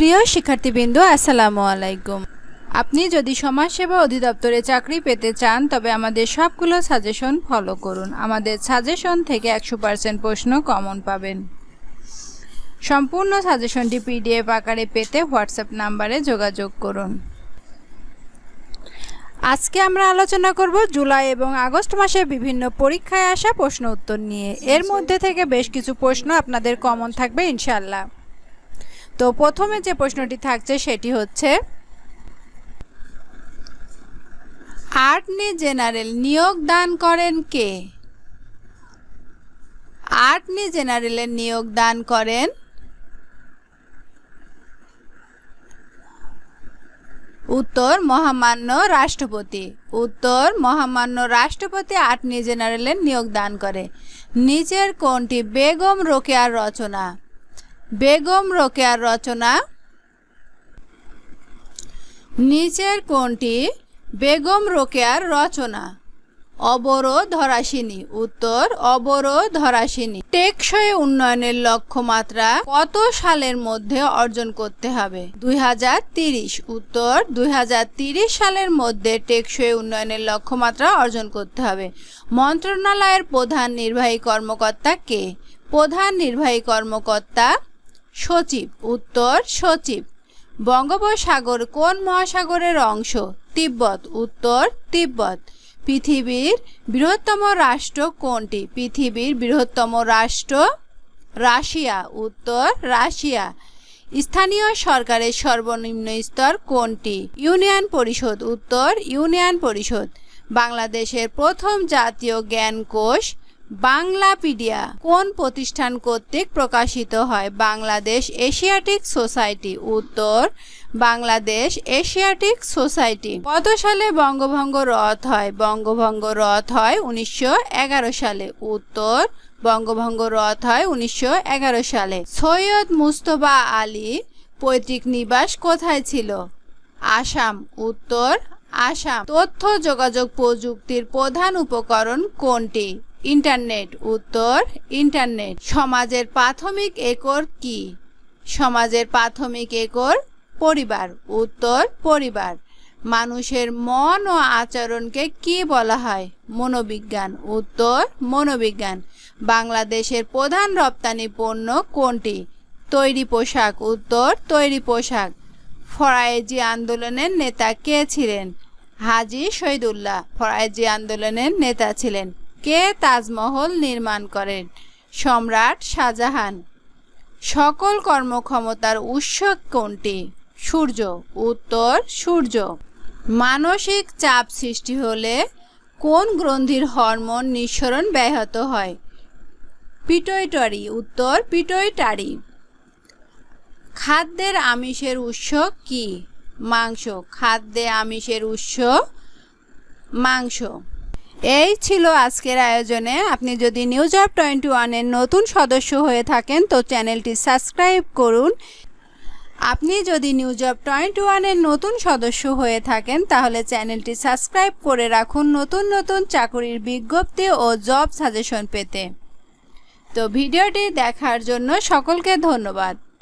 প্রিয় শিক্ষার্থীবৃন্দ, আসসালামু আলাইকুম। আপনি যদি সমাজসেবা অধিদপ্তরে চাকরি পেতে চান তবে আমাদের সবগুলো সাজেশন ফলো করুন। আমাদের সাজেশন থেকে 100% প্রশ্ন কমন পাবেন। সম্পূর্ণ সাজেশনটি পিডিএফ আকারে পেতে হোয়াটসঅ্যাপ নাম্বারে যোগাযোগ করুন। আজকে আমরা আলোচনা করব জুলাই এবং আগস্ট মাসে বিভিন্ন পরীক্ষায় আসা প্রশ্ন উত্তর নিয়ে। এর মধ্যে থেকে বেশ কিছু প্রশ্ন আপনাদের কমন থাকবে ইনশাআল্লাহ। তো প্রথমে যে প্রশ্নটি থাকছে সেটি হচ্ছে, অ্যাটর্নি জেনারেল নিয়োগ দান করেন কে? অ্যাটর্নি জেনারেলের নিয়োগ দান করেন উত্তর মহামান্য রাষ্ট্রপতি। উত্তর মহামান্য রাষ্ট্রপতি অ্যাটর্নি জেনারেলের নিয়োগ দান করে। নিচের কোনটি বেগম রোকেয়ার রচনা? বেগম রোকেয়ার রচনা। নিচের কোনটি বেগম রোকেয়ার রচনা? অবরোধরাসিনী। উত্তর অবরোধরাসিনী। টেকসই উন্নয়নের লক্ষ্যমাত্রা কত সালের মধ্যে অর্জন করতে হবে? 2030। উত্তর 2030 সালের মধ্যে টেকসই উন্নয়নের লক্ষ্যমাত্রা অর্জন করতে হবে। মন্ত্রণালয়ের প্রধান নির্বাহী কর্মকর্তা কে? প্রধান নির্বাহী কর্মকর্তা সচিব। উত্তর সচিব। বঙ্গোপসাগর কোন মহাসাগরের অংশ? তিব্বত। উত্তর তিব্বত। পৃথিবীর বৃহত্তম রাষ্ট্র কোনটি? পৃথিবীর বৃহত্তম রাষ্ট্র রাশিয়া। উত্তর রাশিয়া। স্থানীয় সরকারের সর্বনিম্ন স্তর কোনটি? ইউনিয়ন পরিষদ। উত্তর ইউনিয়ন পরিষদ। বাংলাদেশের প্রথম জাতীয় জ্ঞানকোষ বাংলাপিডিয়া কোন প্রতিষ্ঠান কর্তৃক প্রকাশিত হয়? Bangladesh Asiatic society. উত্তর বাংলাদেশ এশিয়াটিক সোসাইটি। কত সালে বঙ্গভঙ্গ রদ হয়? বঙ্গভঙ্গ রদ হয় 1911 সালে। উত্তর বঙ্গভঙ্গ রদ হয় 1911 সালে। সৈয়দ মুজতবা আলী পৈতৃক নিবাস কোথায় ছিল? আসাম। উত্তর আসাম। তথ্য যোগাযোগ প্রযুক্তির প্রধান উপকরণ কোনটি? ইন্টারনেট। উত্তর ইন্টারনেট। সমাজের প্রাথমিক একর কি? সমাজের প্রাথমিক একর পরিবার। উত্তর পরিবার। মানুষের মন ও আচরণকে কি বলা হয়? মনোবিজ্ঞান। উত্তর মনোবিজ্ঞান। বাংলাদেশের প্রধান রপ্তানি পণ্য কোনটি? তৈরি পোশাক। উত্তর তৈরি পোশাক। ফরায়েজি আন্দোলনের নেতা কে ছিলেন? হাজী শহীদুল্লাহ ফরায়েজি আন্দোলনের নেতা ছিলেন। কে তাজমহল নির্মাণ করেন? সম্রাট শাহজাহান। সকল কর্মক্ষমতার উৎস কোনটি? সূর্য। উত্তর সূর্য। মানসিক চাপ সৃষ্টি হলে কোন গ্রন্থির হরমোন নিঃসরণ ব্যাহত হয়? পিটুইটারি। উত্তর পিটুইটারি। খাদ্যের আমিষের উৎস কি? মাংস। খাদ্যে আমিষের উৎস মাংস। এই ছিল আজকের আয়োজনে। আপনি যদি নিউজ অফ 21-এর নতুন সদস্য হয়ে থাকেন তো চ্যানেলটি সাবস্ক্রাইব করুন। আপনি যদি নিউজ অফ 21-এর নতুন সদস্য হয়ে থাকেন তাহলে চ্যানেলটি সাবস্ক্রাইব করে রাখুন নতুন নতুন চাকরির বিজ্ঞপ্তি ও জব সাজেশন পেতে। তো ভিডিওটি দেখার জন্য সকলকে ধন্যবাদ।